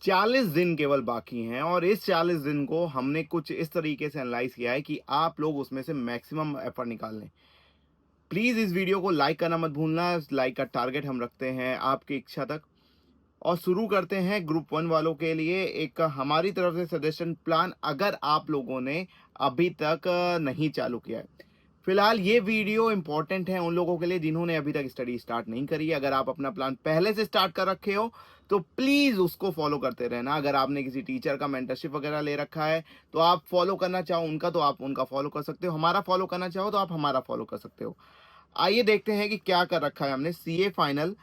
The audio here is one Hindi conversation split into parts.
40 दिन केवल बाकी हैं और इस 40 दिन को हमने कुछ इस तरीके से एनालाइज़ किया है कि आप लोग उसमें से मैक्सिमम एफर्ट निकाल लें। प्लीज़ इस वीडियो को लाइक करना मत भूलना, लाइक का टारगेट हम रखते हैं आपकी इच्छा तक। और शुरू करते हैं ग्रुप 1 वालों के लिए एक हमारी तरफ से सजेशन प्लान, अगर आप लोगों ने अभी तक नहीं चालू किया है। फिलहाल ये वीडियो इम्पोर्टेंट है उन लोगों के लिए जिन्होंने अभी तक स्टडी स्टार्ट नहीं करी है। अगर आप अपना प्लान पहले से स्टार्ट कर रखे हो तो प्लीज़ उसको फॉलो करते रहना। अगर आपने किसी टीचर का मेंटरशिप वगैरह ले रखा है तो आप फॉलो करना चाहो उनका तो आप उनका फॉलो कर सकते हो, हमारा फॉलो करना चाहो तो आप हमारा फॉलो कर सकते हो। आइए देखते हैं कि क्या कर रखा है हमने। CA final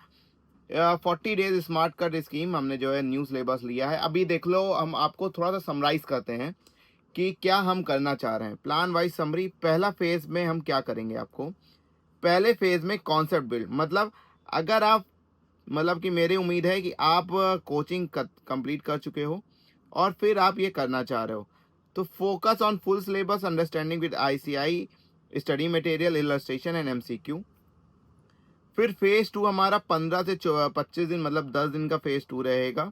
40 days smart card scheme हमने जो है न्यू सिलेबस लिया है। अभी देख लो, हम आपको थोड़ा सा समराइज करते हैं कि क्या हम करना चाह रहे हैं। प्लान वाइज समरी, पहला फेज में हम क्या करेंगे आपको। पहले फेज में कॉन्सेप्ट बिल्ड, मतलब अगर आप, मतलब कि मेरी उम्मीद है कि आप कोचिंग कंप्लीट कर चुके हो और फिर आप ये करना चाह रहे हो, तो focus on full syllabus understanding with ICI, study material, illustration and MCQ. फिर फेज 2 हमारा 15 से 25 दिन, मतलब 10 दिन का फेज 2 रहेगा,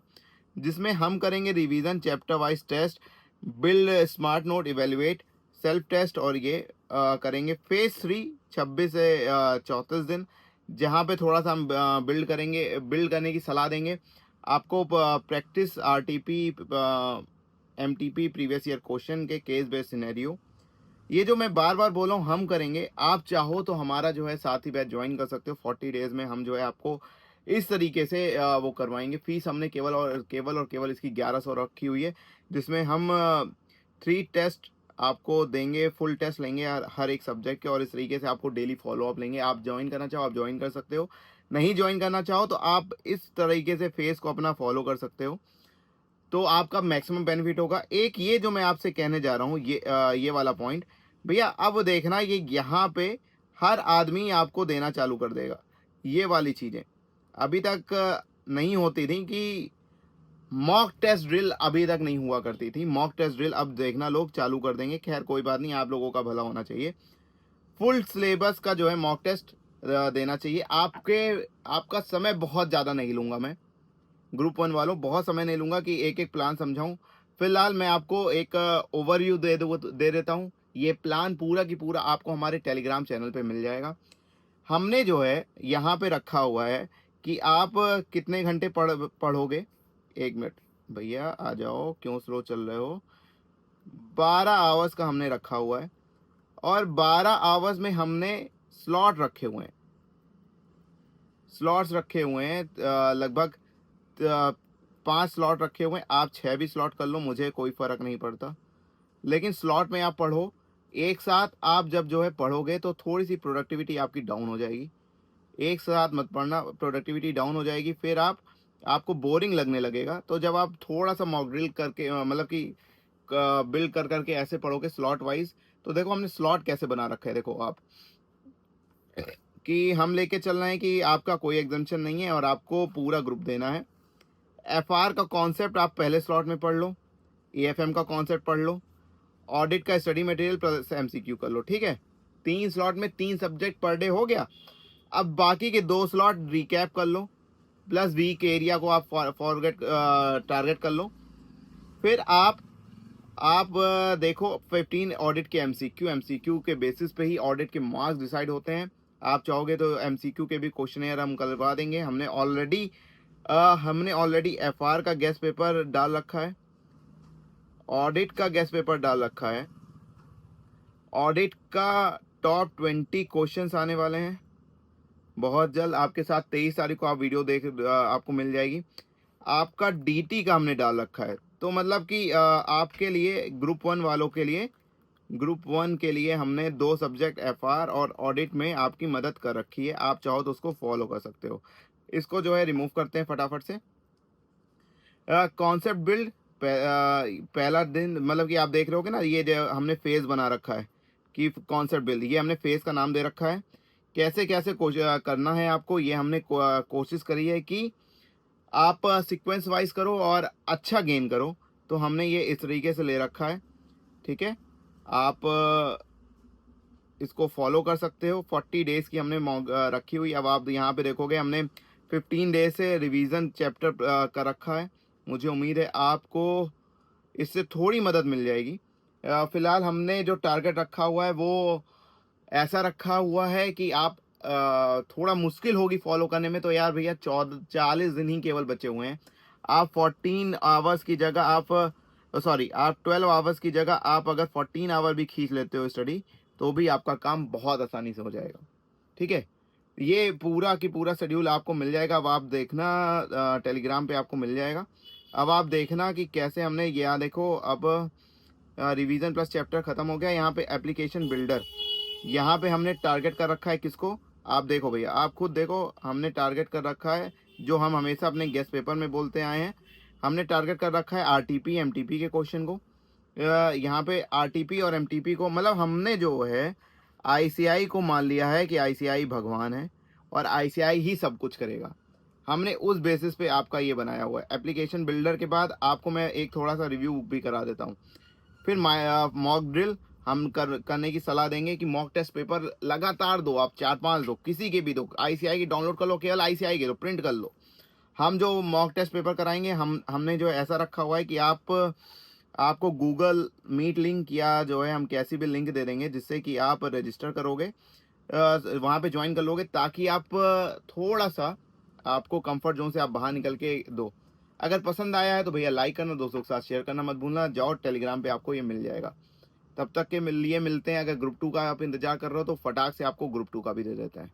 जिसमें हम करेंगे revision, chapter wise test, build smart note, evaluate, self test, और ये करेंगे। फेज 3 26 से 34 दिन, जहाँ पे थोड़ा सा हम बिल्ड करेंगे, बिल्ड करने की सलाह देंगे आपको। Practice RTP, MTP, previous year question के केस बेस्ड सिनेरियो। ये जो मैं बार बार बोल रहा हूँ हम करेंगे, आप चाहो तो हमारा जो है साथ ही बैच ज्वाइन कर सकते हो। 40 डेज में हम जो है आपको इस तरीके से वो करवाएंगे। फीस हमने केवल इसकी 1100 रखी हुई है, जिसमें हम 3 टेस्ट आपको देंगे, फुल टेस्ट लेंगे हर एक सब्जेक्ट के, और इस तरीके से आपको डेली फॉलोअप लेंगे। आप ज्वाइन करना चाहो आप ज्वाइन कर सकते हो, नहीं ज्वाइन करना चाहो तो आप इस तरीके से फेस को अपना फॉलो कर सकते हो, तो आपका मैक्सिमम बेनिफिट होगा। एक ये जो मैं आपसे कहने जा रहा हूँ, ये वाला पॉइंट भैया, अब देखना ये यहाँ पे हर आदमी आपको देना चालू कर देगा। ये वाली चीज़ें अभी तक नहीं होती थी कि मॉक टेस्ट ड्रिल अभी तक नहीं हुआ करती थी। मॉक टेस्ट ड्रिल अब देखना लोग चालू कर देंगे। खैर कोई बात नहीं, आप लोगों का भला होना चाहिए। फुल सिलेबस का जो है मॉक टेस्ट देना चाहिए। आपका समय बहुत ज़्यादा नहीं लूँगा मैं, ग्रुप 1 वालों, बहुत समय नहीं लूँगा कि एक एक प्लान समझाऊँ। फिलहाल मैं आपको एक ओवरव्यू दे देता हूँ। ये प्लान पूरा की पूरा आपको हमारे टेलीग्राम चैनल पे मिल जाएगा। हमने जो है यहाँ पे रखा हुआ है कि आप कितने घंटे पढ़ोगे। 1 मिनट भैया, आ जाओ, क्यों स्लो चल रहे हो। 12 आवर्स का हमने रखा हुआ है, और 12 आवर्स में हमने स्लॉट रखे हुए हैं, स्लॉट्स रखे हुए हैं लगभग 5 स्लॉट रखे हुए हैं। आप 6 भी स्लॉट कर लो, मुझे कोई फ़र्क नहीं पड़ता, लेकिन स्लॉट में आप पढ़ो। एक साथ आप जब जो है पढ़ोगे तो थोड़ी सी प्रोडक्टिविटी आपकी डाउन हो जाएगी। एक साथ मत पढ़ना, प्रोडक्टिविटी डाउन हो जाएगी, फिर आपको बोरिंग लगने लगेगा। तो जब आप थोड़ा सा मॉक ड्रिल करके मतलब कि बिल्ड कर करके ऐसे पढ़ोगे स्लॉट वाइज, तो देखो हमने स्लॉट कैसे बना रखा है। देखो आप, कि हम लेके चल रहे हैं कि आपका कोई एग्जाम्शन नहीं है और आपको पूरा ग्रुप देना है। एफआर का कॉन्सेप्ट आप पहले स्लॉट में पढ़ लो, एएफएम का कॉन्सेप्ट पढ़ लो, ऑडिट का स्टडी मटेरियल प्लस एमसीक्यू कर लो, ठीक है। 3 स्लॉट में 3 सब्जेक्ट पर डे हो गया। अब बाकी के 2 स्लॉट रिकैप कर लो, प्लस वीक एरिया को आप फॉरगेट टारगेट कर लो। फिर आप देखो 15 ऑडिट के एमसीक्यू, एमसीक्यू के बेसिस पे ही ऑडिट के मार्क्स डिसाइड होते हैं। आप चाहोगे तो एमसीक्यू के भी क्वेश्चन हम करवा देंगे। हमने ऑलरेडी एफआर का गेस्ट पेपर डाल रखा है, ऑडिट का गेस्ट पेपर डाल रखा है। ऑडिट का टॉप 20 क्वेश्चंस आने वाले हैं बहुत जल्द आपके साथ। 23 तारीख को आप वीडियो आपको मिल जाएगी। आपका डीटी का हमने डाल रखा है, तो मतलब कि आपके लिए ग्रुप वन के लिए हमने 2 सब्जेक्ट एफआर और ऑडिट में आपकी मदद कर रखी है। आप चाहो तो उसको फॉलो कर सकते हो। इसको जो है रिमूव करते हैं फटाफट से। कॉन्सेप्ट बिल्ड, पहला दिन, मतलब कि आप देख रहे होगे ना, ये जो हमने फेज बना रखा है कि कॉन्सेप्ट बिल्ड, ये हमने फेज का नाम दे रखा है। कैसे कैसे करना है आपको, ये हमने कोशिश करी है कि आप सीक्वेंस वाइज करो और अच्छा गेन करो, तो हमने ये इस तरीके से ले रखा है, ठीक है। आप इसको फॉलो कर सकते हो। 40 डेज की हमने रखी हुई। अब आप यहाँ पे देखोगे हमने 15 डेज से रिवीजन चैप्टर कर रखा है। मुझे उम्मीद है आपको इससे थोड़ी मदद मिल जाएगी। फ़िलहाल हमने जो टारगेट रखा हुआ है वो ऐसा रखा हुआ है कि आप थोड़ा मुश्किल होगी फॉलो करने में, तो यार भैया 40 दिन ही केवल बचे हुए हैं। आप 14 आवर्स की जगह आप 12 आवर्स की जगह आप अगर 14 आवर भी खींच लेते हो स्टडी, तो भी आपका काम बहुत आसानी से हो जाएगा। ठीक है? ये पूरा की पूरा शेड्यूल आपको मिल जाएगा। अब आप देखना टेलीग्राम पे आपको मिल जाएगा। अब आप देखना कि कैसे हमने यहाँ देखो, अब रिवीजन प्लस चैप्टर खत्म हो गया। यहाँ पे एप्लीकेशन बिल्डर, यहाँ पे हमने टारगेट कर रखा है किसको, आप देखो भैया, आप खुद देखो, हमने टारगेट कर रखा है जो हम हमेशा अपने गेस्ट पेपर में बोलते आए हैं। हमने टारगेट कर रखा है आरटीपी एमटीपी के क्वेश्चन को। यहाँ पे आरटीपी और एमटीपी को, मतलब हमने जो है आईसीआई को मान लिया है कि आईसीआई भगवान है और आईसीआई ही सब कुछ करेगा। हमने उस बेसिस पे आपका ये बनाया हुआ है। एप्लीकेशन बिल्डर के बाद आपको मैं एक थोड़ा सा रिव्यू भी करा देता हूँ। फिर मॉक ड्रिल हम करने की सलाह देंगे कि मॉक टेस्ट पेपर लगातार दो, आप 4-5 दो, किसी के भी दो, आईसीआई की डाउनलोड कर लो, केवल आईसीआई के दो, प्रिंट कर लो। हम जो मॉक टेस्ट पेपर कराएंगे, हमने जो ऐसा रखा हुआ है कि आपको गूगल मीट लिंक या जो है हम कैसी भी लिंक दे देंगे जिससे कि आप रजिस्टर करोगे, वहाँ पे ज्वाइन कर लोगे, ताकि आप थोड़ा सा आपको कंफर्ट जोन से आप बाहर निकल के दो। अगर पसंद आया है तो भैया लाइक करना, दोस्तों के साथ शेयर करना मत भूलना। जाओ टेलीग्राम पे, आपको ये मिल जाएगा। तब तक के लिए मिलते हैं। अगर ग्रुप 2 का आप इंतजार कर रहे हो तो फटाक से आपको ग्रुप 2 का भी दे देता है।